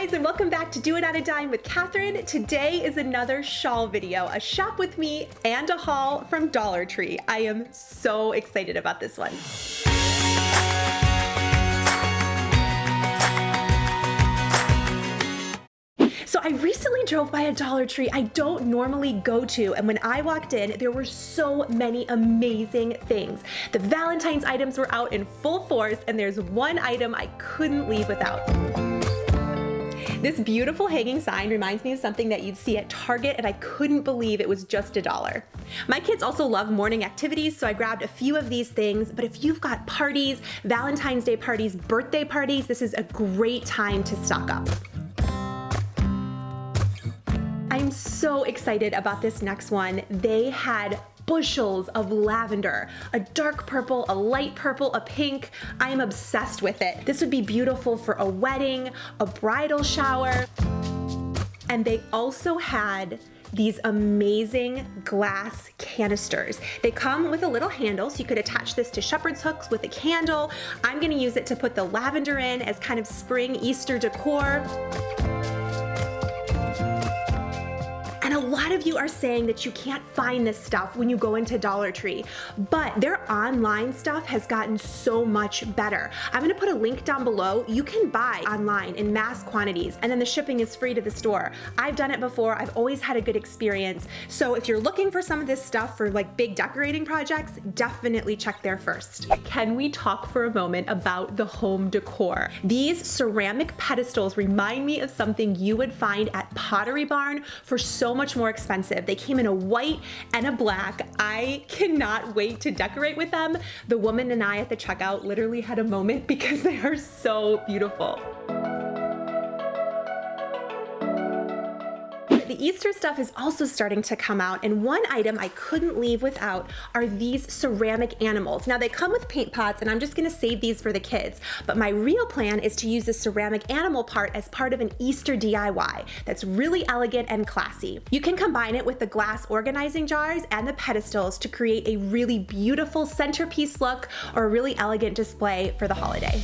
guys, and welcome back to Doitonadime with Kathryn. Today is another shawl video, a shop with me and a haul from Dollar Tree. I am so excited about this one. So I recently drove by a Dollar Tree I don't normally go to, and when I walked in, there were so many amazing things. The Valentine's items were out in full force, and there's one item I couldn't leave without. This beautiful hanging sign reminds me of something that you'd see at Target, and I couldn't believe it was just $1. My kids also love morning activities, so I grabbed a few of these things, but if you've got parties, Valentine's Day parties, birthday parties, this is a great time to stock up. I'm so excited about this next one. They had bushels of lavender, a dark purple, a light purple, a pink. I am obsessed with it. This would be beautiful for a wedding, a bridal shower. And they also had these amazing glass canisters. They come with a little handle, so you could attach this to shepherd's hooks with a candle. I'm gonna use it to put the lavender in as kind of spring Easter decor. And a lot of you are saying that you can't find this stuff when you go into Dollar Tree, but their online stuff has gotten so much better. I'm gonna put a link down below. You can buy online in mass quantities, and then the shipping is free to the store. I've done it before. I've always had a good experience. So if you're looking for some of this stuff for like big decorating projects, definitely check there first. Can we talk for a moment about the home decor? These ceramic pedestals remind me of something you would find at Pottery Barn for so much more expensive. They came in a white and a black. I cannot wait to decorate with them. The woman and I at the checkout literally had a moment because they are so beautiful. The Easter stuff is also starting to come out, and one item I couldn't leave without are these ceramic animals. Now they come with paint pots, and I'm just gonna save these for the kids, but my real plan is to use the ceramic animal part as part of an Easter DIY that's really elegant and classy. You can combine it with the glass organizing jars and the pedestals to create a really beautiful centerpiece look or a really elegant display for the holiday.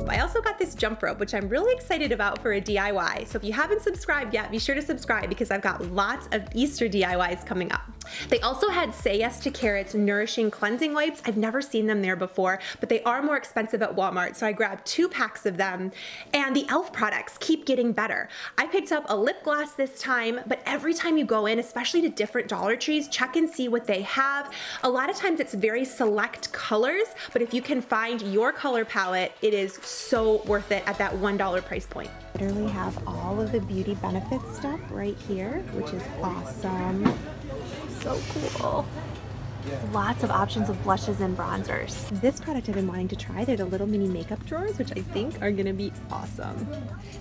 I also got this jump rope, which I'm really excited about for a DIY. So if you haven't subscribed yet, be sure to subscribe because I've got lots of Easter DIYs coming up. They also had Say Yes to Carrot's Nourishing cleansing wipes. I've never seen them there before, but they are more expensive at Walmart, so I grabbed 2 packs of them. And the e.l.f. products keep getting better. I picked up a lip gloss this time, but every time you go in, especially to different Dollar Trees, check and see what they have. A lot of times it's very select colors, but if you can find your color palette, it is so worth it at that $1 price point. Literally have all of the beauty benefits stuff right here, which is awesome. So cool. Lots of options of blushes and bronzers. This product I've been wanting to try. They're the little mini makeup drawers, which I think are gonna be awesome.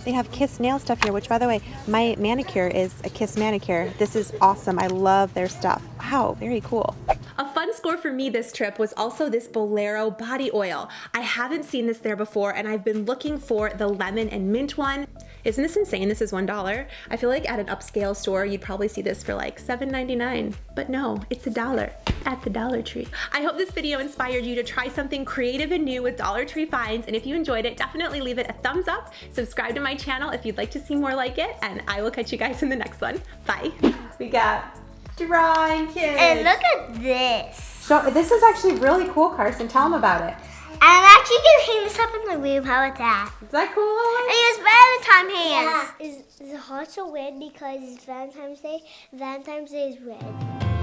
They have Kiss nail stuff here, which by the way, my manicure is a Kiss manicure. This is awesome. I love their stuff. Wow, very cool. A fun score for me this trip was also this Bolero body oil. I haven't seen this there before, and I've been looking for the lemon and mint one. Isn't this insane? This is $1. I feel like at an upscale store, you'd probably see this for like $7.99, but no, it's $1 at the Dollar Tree. I hope this video inspired you to try something creative and new with Dollar Tree finds, and if you enjoyed it, definitely leave it a thumbs up, subscribe to my channel if you'd like to see more like it, and I will catch you guys in the next one. Bye. We got drawing kids. And look at this. So this is actually really cool, Carson. Tell them about it. I'm actually gonna hang this up in my room. How about that? Is that cool? And it's Valentine's hands. Yeah. Is the heart so red because it's Valentine's Day? Valentine's Day is red.